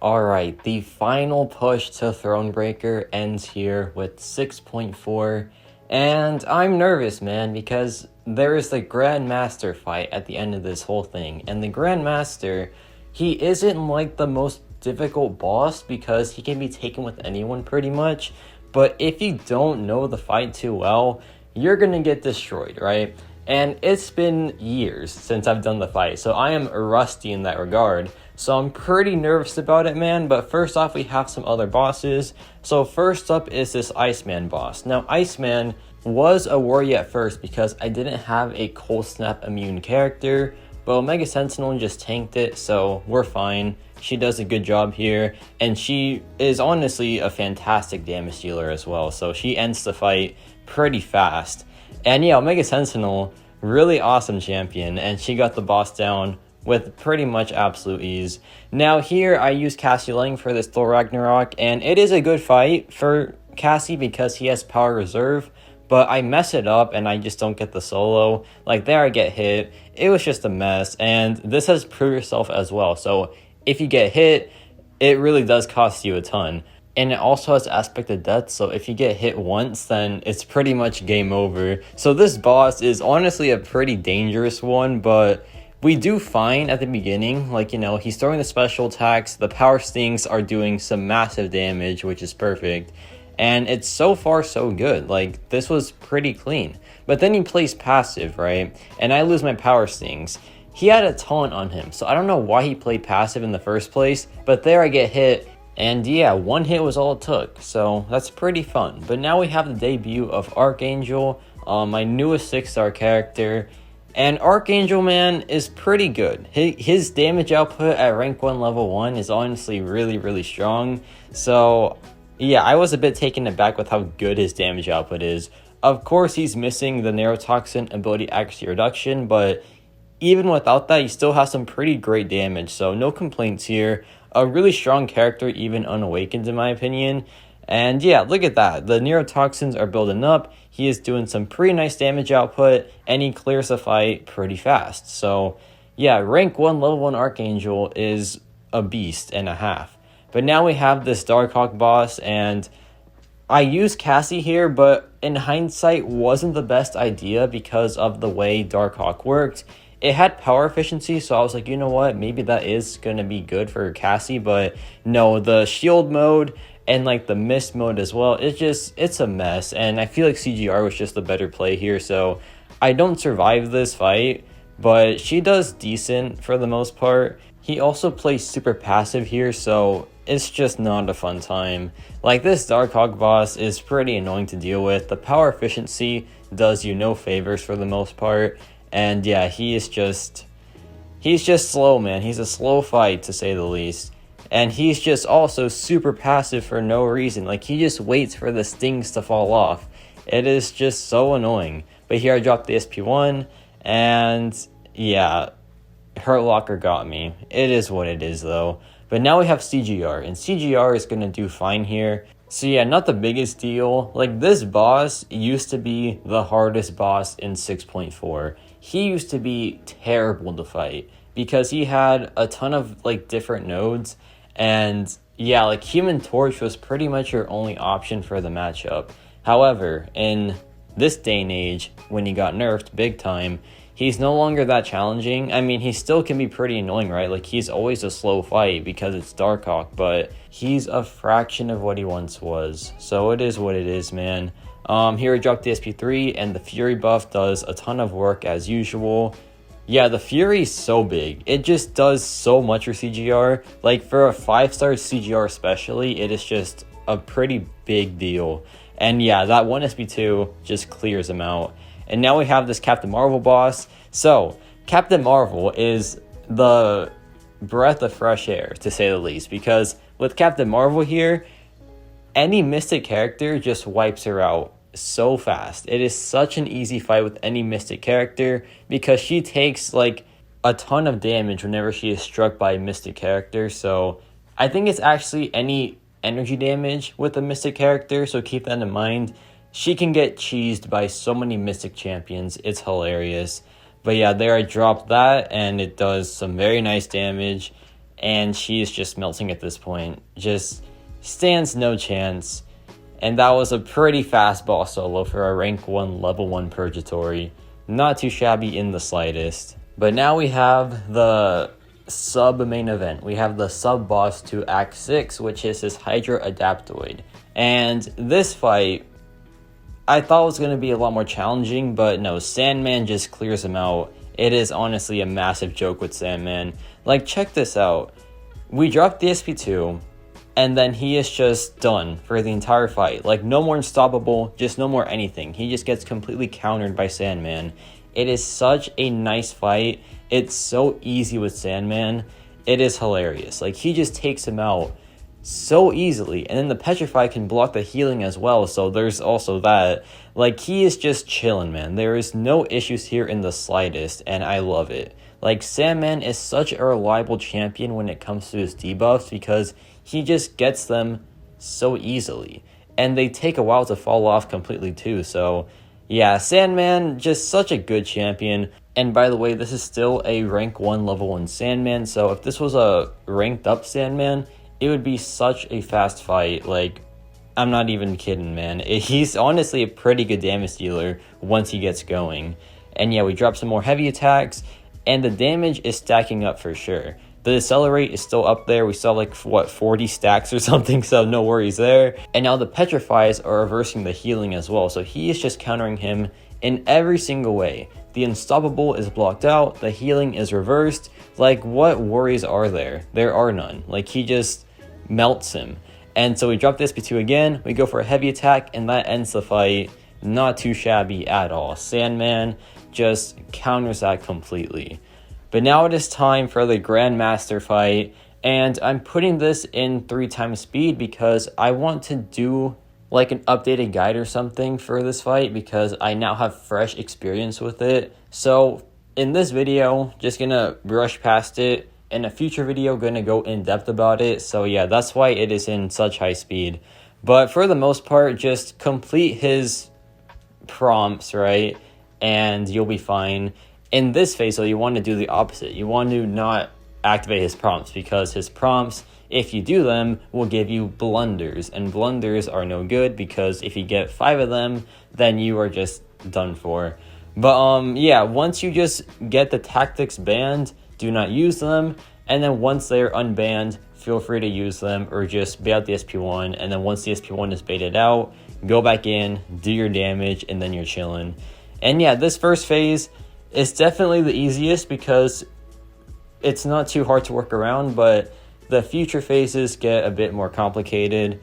Alright, the final push to Thronebreaker ends here with 6.4, and I'm nervous, man, because there is the Grandmaster fight at the end of this whole thing, and the Grandmaster, he isn't like the most difficult boss because he can be taken with anyone pretty much, but if you don't know the fight too well, you're gonna get destroyed, right? And it's been years since I've done the fight, so I am rusty in that regard. So I'm pretty nervous about it, man. But first off, we have some other bosses. So first up is this Iceman boss. Now, Iceman was a worry at first because I didn't have a Cold Snap immune character, but Omega Sentinel just tanked it, so we're fine. She does a good job here, and she is honestly a fantastic damage dealer as well, so she ends the fight pretty fast. And yeah, Omega Sentinel, really awesome champion, and she got the boss down with pretty much absolute ease. Now here, I use Cassie Lang for this Thor Ragnarok, and it is a good fight for Cassie because he has power reserve, but I mess it up and I just don't get the solo. Like there I get hit, it was just a mess, and this has prove yourself as well. So if you get hit, it really does cost you a ton. And it also has aspect of death, so if you get hit once, then it's pretty much game over. So this boss is honestly a pretty dangerous one, but we do fine at the beginning. Like, you know, he's throwing the special attacks, the power stings are doing some massive damage, which is perfect. And it's so far so good. Like, this was pretty clean. But then he plays passive, right? And I lose my power stings. He had a taunt on him, so I don't know why he played passive in the first place, but there I get hit. And yeah, one hit was all it took, so that's pretty fun. But now we have the debut of Archangel, my newest 6-star character. And Archangel, man, is pretty good. His damage output at rank 1 level 1 is honestly really strong. So yeah, I was a bit taken aback with how good his damage output is. Of course, he's missing the Neurotoxin ability accuracy reduction, but even without that, he still has some pretty great damage, so no complaints here. A really strong character, even unawakened in my opinion. And yeah, look at that. The neurotoxins are building up. He is doing some pretty nice damage output, and he clears the fight pretty fast. So yeah, rank 1 level 1 Archangel is a beast and a half. But now we have this Darkhawk boss, and I use Cassie here, but in hindsight wasn't the best idea because of the way Darkhawk worked. It had power efficiency, so I was like, you know what, maybe that is going to be good for Cassie, but no, the shield mode and like the mist mode as well, it's a mess, and I feel like CGR was just the better play here, so I don't survive this fight, but she does decent for the most part. He also plays super passive here, so it's just not a fun time. Like, this Darkhawk boss is pretty annoying to deal with. The power efficiency does you no favors for the most part. And yeah, he's just slow, man. He's a slow fight, to say the least. And he's just also super passive for no reason. Like, he just waits for the stings to fall off. It is just so annoying. But here I dropped the SP1, and yeah, Hurt Locker got me. It is what it is, though. But now we have CGR, and CGR is going to do fine here. So yeah, not the biggest deal. Like, this boss used to be the hardest boss in 6.4. He used to be terrible to fight because he had a ton of like different nodes, and yeah, like Human Torch was pretty much your only option for the matchup. However, in this day and age, when he got nerfed big time, he's no longer that challenging. I mean, he still can be pretty annoying, right? Like, he's always a slow fight because it's Darkhawk, but he's a fraction of what he once was. So it is what it is, man. Here I dropped the SP3, and the Fury buff does a ton of work as usual. Yeah, the Fury is so big. It just does so much for CGR. Like, for a 5-star CGR especially, it is just a pretty big deal. And yeah, that one SP2 just clears him out. And now we have this Captain Marvel boss. So, Captain Marvel is the breath of fresh air, to say the least. Because with Captain Marvel here, any Mystic character just wipes her out so fast. It is such an easy fight with any Mystic character because she takes like a ton of damage whenever she is struck by a Mystic character. So I think it's actually any energy damage with a Mystic character, so keep that in mind. She can get cheesed by so many Mystic champions. It's hilarious. But yeah, there I dropped that, and it does some very nice damage. and she is just melting at this point. Just stands no chance. And that was a pretty fast boss solo for a rank 1 level 1 Purgatory. Not too shabby in the slightest. But now we have the sub-main event. We have the sub-boss to Act 6, which is his Hydra Adaptoid. And this fight, I thought was going to be a lot more challenging, but no, Sandman just clears him out. It is honestly a massive joke with Sandman. Like, check this out. We dropped the SP2, and then he is just done for the entire fight. Like, no more unstoppable, just no more anything. He just gets completely countered by Sandman. It is such a nice fight. It's so easy with Sandman. It is hilarious. Like, he just takes him out so easily. And then the Petrify can block the healing as well, so there's also that. Like, he is just chilling, man. There is no issues here in the slightest, and I love it. Like, Sandman is such a reliable champion when it comes to his debuffs because he just gets them so easily. And they take a while to fall off completely too, so yeah, Sandman, just such a good champion. And by the way, this is still a rank 1 level 1 Sandman, so if this was a ranked up Sandman, it would be such a fast fight. Like, I'm not even kidding, man. He's honestly a pretty good damage dealer once he gets going. And yeah, we dropped some more heavy attacks, and the damage is stacking up for sure. The Decelerate is still up there. We saw like, what, 40 stacks or something, so no worries there. And now the Petrifies are reversing the healing as well, so he is just countering him in every single way. The Unstoppable is blocked out, the healing is reversed. Like, what worries are there? There are none. Like, he just melts him. And so we drop this SP2 again, we go for a heavy attack, and that ends the fight. Not too shabby at all. Sandman just counters that completely. But now it is time for the Grandmaster fight, and I'm putting this in 3 times speed because I want to do like an updated guide or something for this fight because I now have fresh experience with it. So in this video, just gonna brush past it. In a future video, gonna go in depth about it. So yeah, that's why it is in such high speed. But for the most part, just complete his prompts, right? And you'll be fine. In this phase, though, you want to do the opposite. You want to not activate his prompts because his prompts, if you do them, will give you blunders. And blunders are no good because if you get 5 of them, then you are just done for. But yeah, once you just get the tactics banned, do not use them. And then once they're unbanned, feel free to use them or just bait out the SP1. And then once the SP1 is baited out, go back in, do your damage, and then you're chilling. And yeah, this first phase is definitely the easiest because it's not too hard to work around, but the future phases get a bit more complicated.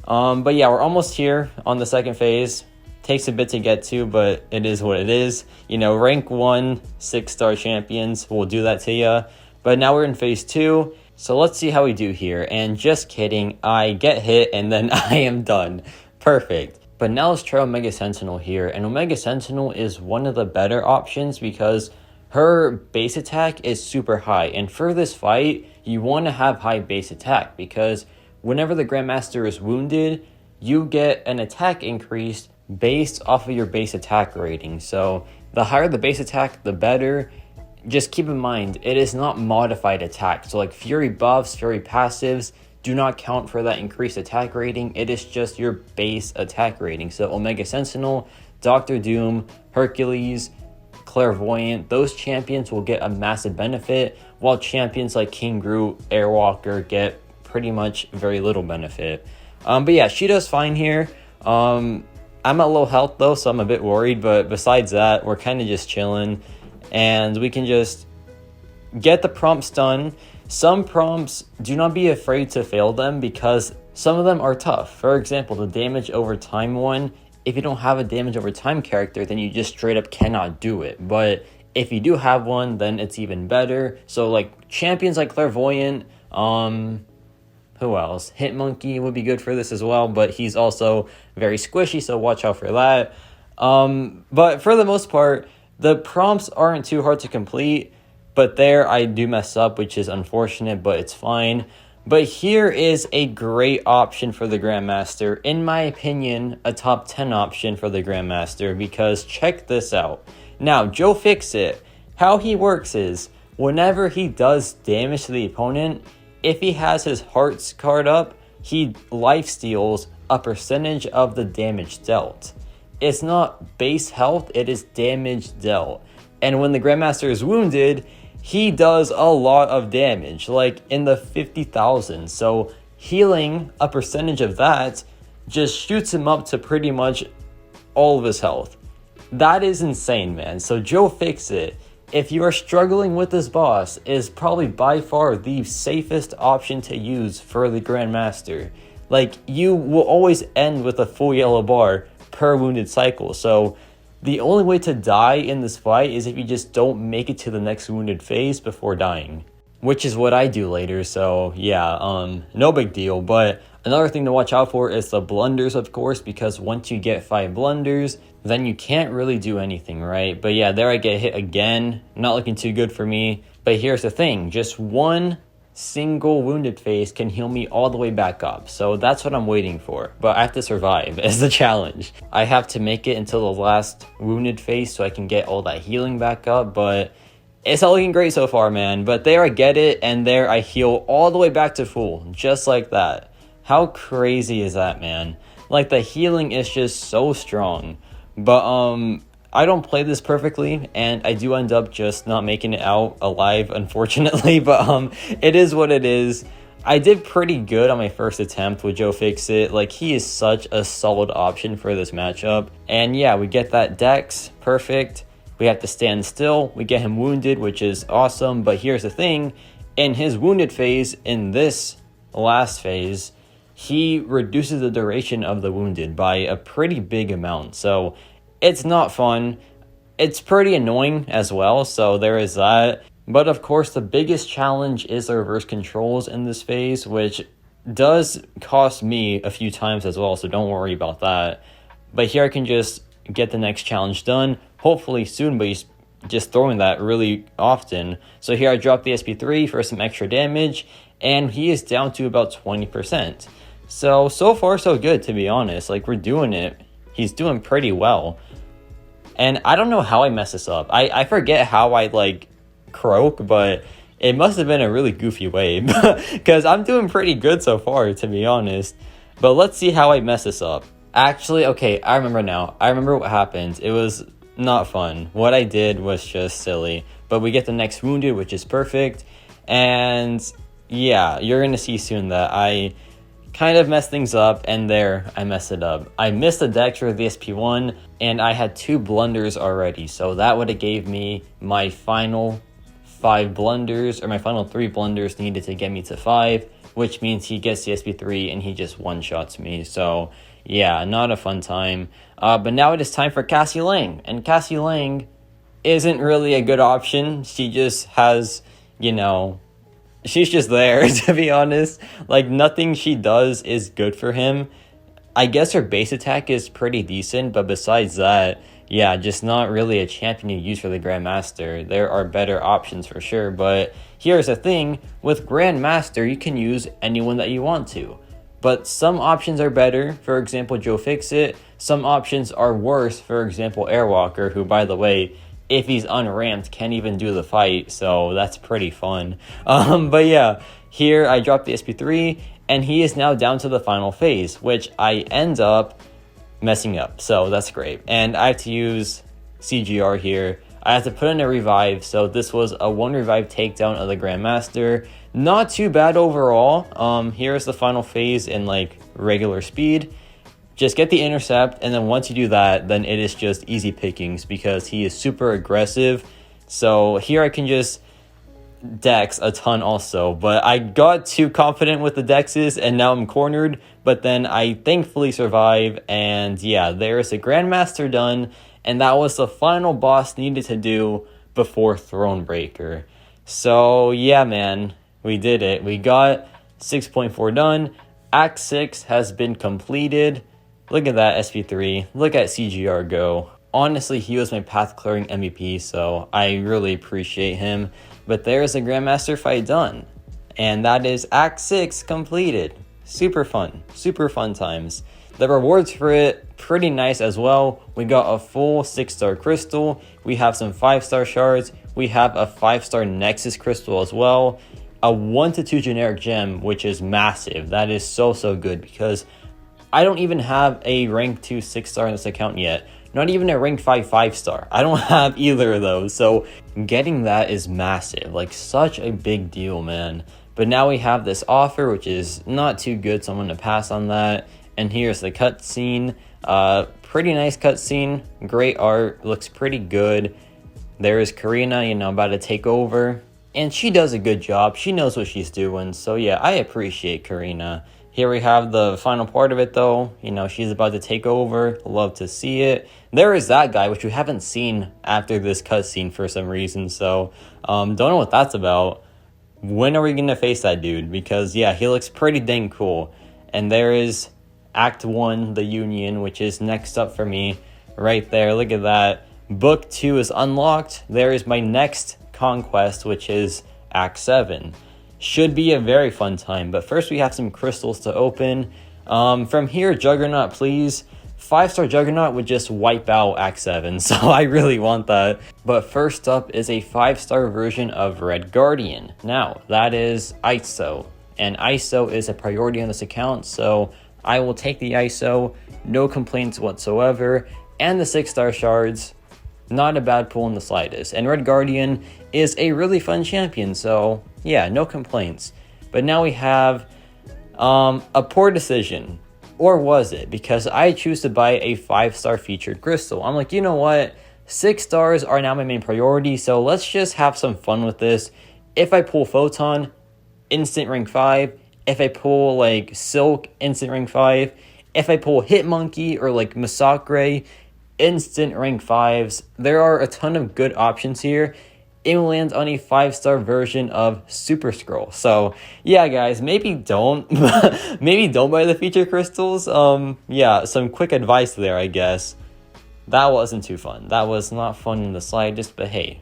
But yeah, we're almost here on the second phase. Takes a bit to get to, but it is what it is. You know, rank 1 6-star champions will do that to you. But now we're in phase 2, so let's see how we do here. And just kidding, I get hit and then I am done. Perfect. But now let's try Omega Sentinel here, and Omega Sentinel is one of the better options because her base attack is super high, and for this fight, you want to have high base attack because whenever the Grandmaster is wounded, you get an attack increase based off of your base attack rating. So the higher the base attack, the better. Just keep in mind, it is not modified attack, so like Fury buffs, Fury passives, do not count for that increased attack rating. It is just your base attack rating. So Omega Sentinel, Doctor Doom, Hercules, Clairvoyant, those champions will get a massive benefit, while champions like King Groot, Airwalker get pretty much very little benefit. But yeah, she does fine here. I'm at low health though, so I'm a bit worried, but besides that, we're kind of just chilling, and we can just get the prompts done. Some prompts, do not be afraid to fail them because some of them are tough. For example, the damage over time one, if you don't have a damage over time character, then you just straight up cannot do it. But if you do have one, then it's even better. So like champions like Clairvoyant, who else? Hitmonkey would be good for this as well, but he's also very squishy, so watch out for that. But for the most part, the prompts aren't too hard to complete. But there I do mess up, which is unfortunate, but it's fine. But here is a great option for the Grandmaster. In my opinion, a top 10 option for the Grandmaster, because check this out. Now, Joe Fixit, how he works is, whenever he does damage to the opponent, if he has his hearts card up, he lifesteals a percentage of the damage dealt. It's not base health, it is damage dealt. And when the Grandmaster is wounded, he does a lot of damage, like in the 50,000. So healing a percentage of that just shoots him up to pretty much all of his health. That is insane, man. So Joe Fix-It, if you are struggling with this boss, is probably by far the safest option to use for the Grandmaster. Like, you will always end with a full yellow bar per wounded cycle. So the only way to die in this fight is if you just don't make it to the next wounded phase before dying, which is what I do later. So yeah, no big deal. But another thing to watch out for is the blunders, of course, because once you get 5 blunders, then you can't really do anything, right? But yeah, there I get hit again. Not looking too good for me. But here's the thing, just one single wounded phase can heal me all the way back up. So that's what I'm waiting for. But I have to survive as the challenge. I have to make it until the last wounded phase so I can get all that healing back up. But it's not looking great so far, man. But there I get it, and there I heal all the way back to full, just like that. How crazy is that, man? Like, the healing is just so strong. But I don't play this perfectly, and I do end up just not making it out alive, unfortunately. But it is what it is. I did pretty good on my first attempt with Joe Fix-It. Like, he is such a solid option for this matchup. And yeah, we get that Dex, perfect. We have to stand still. We get him wounded, which is awesome. But here's the thing, in his wounded phase, in this last phase, he reduces the duration of the wounded by a pretty big amount. So it's not fun. It's pretty annoying as well, so there is that. But of course, the biggest challenge is the reverse controls in this phase, which does cost me a few times as well, so don't worry about that. But here I can just get the next challenge done, hopefully soon, but he's just throwing that really often. So here I drop the SP3 for some extra damage, and he is down to about 20%. So far so good, to be honest. Like, we're doing it. He's doing pretty well. And I don't know how I mess this up. I forget how I, like, croak, but it must have been a really goofy way. Because I'm doing pretty good so far, to be honest. But let's see how I mess this up. Actually, okay, I remember now. I remember what happened. It was not fun. What I did was just silly. But we get the next wounded, which is perfect. And yeah, you're going to see soon that I kind of messed things up, and there I messed it up. I missed the dex for the SP1, and I had 2 blunders already, so that would have gave me my final 5 blunders, or my final 3 blunders needed to get me to 5, which means he gets the SP3 and he just one-shots me. So yeah, not a fun time. But now it is time for Cassie Lang, and Cassie Lang isn't really a good option. She just has, you know, she's just there, to be honest. Like, nothing she does is good for him. I guess her base attack is pretty decent, but besides that, yeah, just not really a champion you use for the Grandmaster. There are better options for sure, but here's the thing. With Grandmaster, you can use anyone that you want to. But some options are better, for example, Joe Fix-It. Some options are worse, for example, Airwalker, who, by the way, if he's unramped, can't even do the fight, so that's pretty fun. But yeah, here I drop the SP3, and he is now down to the final phase, which I end up messing up, so that's great. And I have to use CGR here. I have to put in a revive, so this was a 1 revive takedown of the Grandmaster. Not too bad overall. Here's the final phase in, like, regular speed. Just get the intercept, and then once you do that, then it is just easy pickings because he is super aggressive. So here I can just dex a ton also, but I got too confident with the dexes and now I'm cornered, but then I thankfully survive, and yeah, there's a Grandmaster done, and that was the final boss needed to do before Thronebreaker. So yeah, man, we did it. We got 6.4 done. Act 6 has been completed. Look at that SP3. Look at CGR go. Honestly, he was my path clearing MVP, so I really appreciate him. But there's a Grandmaster fight done. And that is Act 6 completed. Super fun times. The rewards for it, pretty nice as well. We got a full 6-star crystal. We have some 5-star shards. We have a 5-star Nexus crystal as well. A 1 to 2 generic gem, which is massive. That is so good because I don't even have a rank 2 6-star in this account yet. Not even a rank 5 5-star. I don't have either of those. So getting that is massive. Like, such a big deal, man. But now we have this offer, which is not too good, so I'm going to pass on that. And here's the cutscene. Pretty nice cutscene. Great art. Looks pretty good. There is Karina, about to take over. And she does a good job. She knows what she's doing. So yeah, I appreciate Karina. Here we have the final part of it though. She's about to take over. Love to see it. There is that guy, which we haven't seen after this cutscene for some reason. So don't know what that's about. When are we going to face that dude? Because yeah, he looks pretty dang cool. And there is Act 1, the Union, which is next up for me. Right there, look at that. Book 2 is unlocked. There is my next conquest, which is Act 7. Should be a very fun time, but first we have some crystals to open. From here, Juggernaut, please. 5-star Juggernaut would just wipe out Act 7, so I really want that. But first up is a 5-star version of Red Guardian. Now, that is ISO, and ISO is a priority on this account, so I will take the ISO, no complaints whatsoever, and the 6-star shards. Not a bad pull in the slightest. And Red Guardian is a really fun champion, so yeah, no complaints. But now we have a poor decision. Or was it? Because I choose to buy a 5-star featured crystal. I'm like, you know what? 6 stars are now my main priority, so let's just have some fun with this. If I pull Photon, instant rank 5. If I pull like Silk, instant rank 5. If I pull Hitmonkey or like Mcoc, instant rank 5s. There are a ton of good options here. It will land on a 5-star version of Super Scroll. So yeah, guys, maybe don't buy the feature crystals. Yeah, some quick advice there, I guess. That wasn't too fun. That was not fun in the slightest, but hey,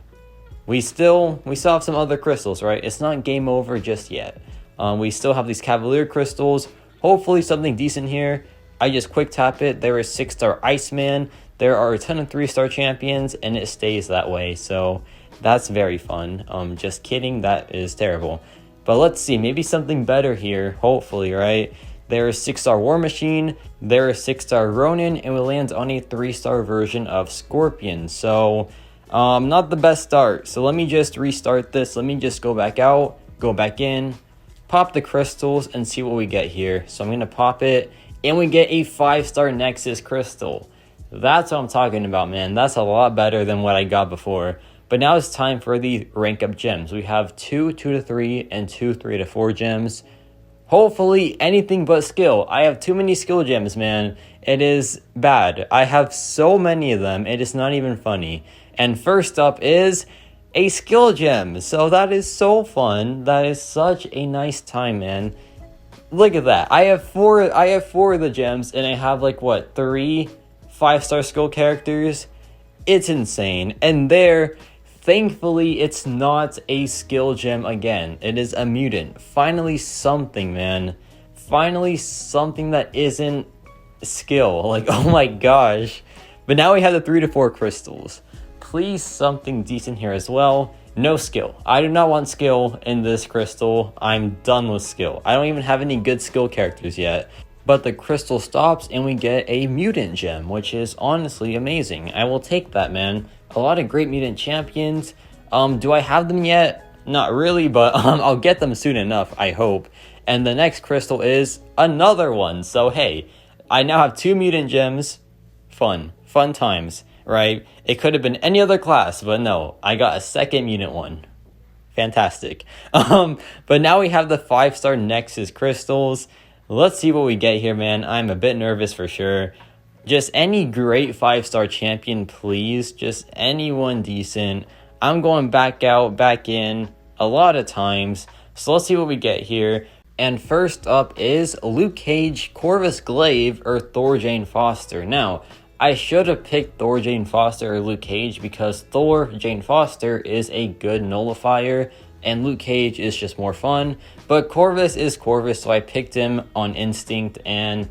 we still have some other crystals, right? It's not game over just yet. We still have these Cavalier crystals. Hopefully something decent here. I just quick tap it. There is 6-star Iceman. There are a ton of 3-star champions, and it stays that way. So that's very fun. Just kidding. That is terrible. But let's see. Maybe something better here. Hopefully, right? There is 6-star War Machine. There is 6-star Ronin, and we land on a 3-star version of Scorpion. So not the best start. So let me just restart this. Let me just go back out, go back in, pop the crystals, and see what we get here. So I'm going to pop it, and we get a 5-star Nexus crystal. That's what I'm talking about, man. That's a lot better than what I got before. But now it's time for the rank up gems. We have 2 to 3, and 2 3 to 4 gems. Hopefully anything but skill. I have too many skill gems, man. It is bad. I have so many of them. It is not even funny. And first up is a skill gem. So that is so fun. That is such a nice time, man. Look at that. I have four of the gems, and I have like what, 3 5-star skill characters. It's insane. And there, thankfully, it's not a skill gem again. It is a mutant. Finally something, man. Finally something that isn't skill. Like, oh my gosh. But now we have the 3 to 4 crystals. Please something decent here as well. No skill. I do not want skill in this crystal. I'm done with skill. I don't even have any good skill characters yet. But the crystal stops and we get a mutant gem, which is honestly amazing. I will take that, man. A lot of great mutant champions. Do I have them yet? Not really, but I'll get them soon enough, I hope. And the next crystal is another one. So hey, I now have 2 mutant gems. Fun times, right? It could have been any other class, but no, I got a second mutant one. Fantastic. But now we have the 5-star Nexus crystals. Let's see what we get here, man. I'm a bit nervous for sure. Just any great 5-star champion, please. Just anyone decent. I'm going back out, back in a lot of times. So let's see what we get here. And first up is Luke Cage, Corvus Glaive, or Thor Jane Foster. Now, I should have picked Thor Jane Foster or Luke Cage because Thor Jane Foster is a good nullifier and Luke Cage is just more fun. But Corvus is Corvus, so I picked him on instinct, and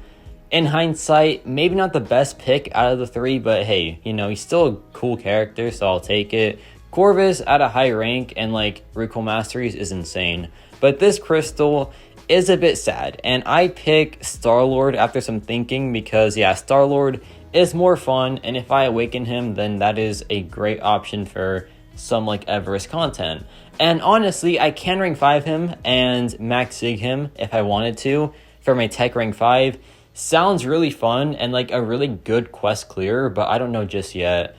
in hindsight, maybe not the best pick out of the three, but hey, you know, he's still a cool character, so I'll take it. Corvus at a high rank and like recall masteries is insane. But this crystal is a bit sad, and I pick Star-Lord after some thinking because yeah, Star-Lord is more fun, and if I awaken him, then that is a great option for some like Everest content. And honestly, I can rank 5 him and max sig him if I wanted to for my tech rank 5. Sounds really fun and like a really good quest clear, but I don't know just yet.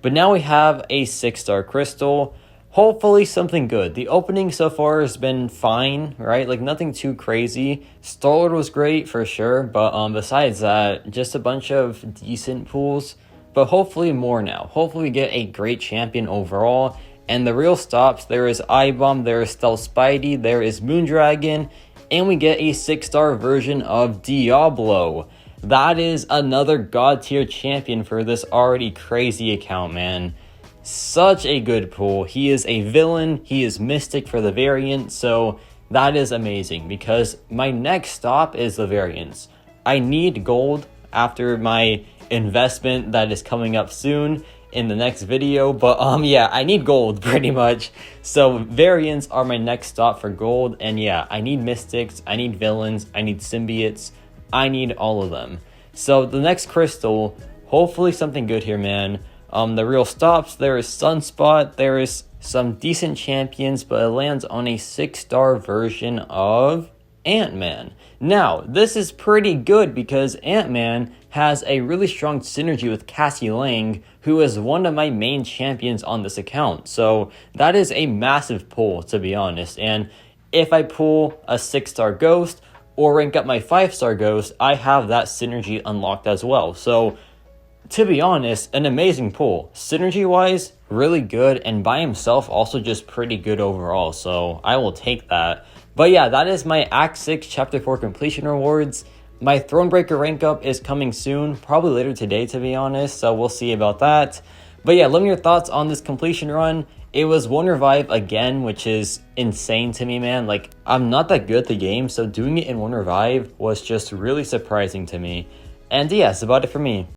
But now we have a 6-star crystal. Hopefully something good. The opening so far has been fine, right? Like nothing too crazy. Star-Lord was great for sure, but besides that, just a bunch of decent pools. But hopefully more now. Hopefully we get a great champion overall. And the real stops, there is I-Bomb, there is Stealth Spidey, there is Moondragon, and we get a 6-star version of Diablo. That is another god tier champion for this already crazy account, man. Such a good pool. He is a villain, he is mystic for the variant, so that is amazing because my next stop is the variants. I need gold after my investment that is coming up soon in the next video, but yeah, I need gold pretty much. So variants are my next stop for gold, and yeah, I need mystics, I need villains, I need symbiotes, I need all of them. So the next crystal, hopefully something good here, man. The real stops, there is Sunspot, there is some decent champions, but it lands on a 6-star version of Ant-Man. Now, this is pretty good because Ant-Man has a really strong synergy with Cassie Lang, who is one of my main champions on this account. So that is a massive pull, to be honest. And if I pull a 6-star ghost or rank up my 5-star ghost, I have that synergy unlocked as well. So to be honest, an amazing pull. Synergy-wise, really good, and by himself also just pretty good overall, so I will take that. But yeah, that is my Act 6 Chapter 4 completion rewards. My Thronebreaker rank up is coming soon, probably later today to be honest, so we'll see about that. But yeah, let me know your thoughts on this completion run. It was 1 revive again, which is insane to me, man. Like, I'm not that good at the game, so doing it in 1 revive was just really surprising to me. And yeah, that's about it for me.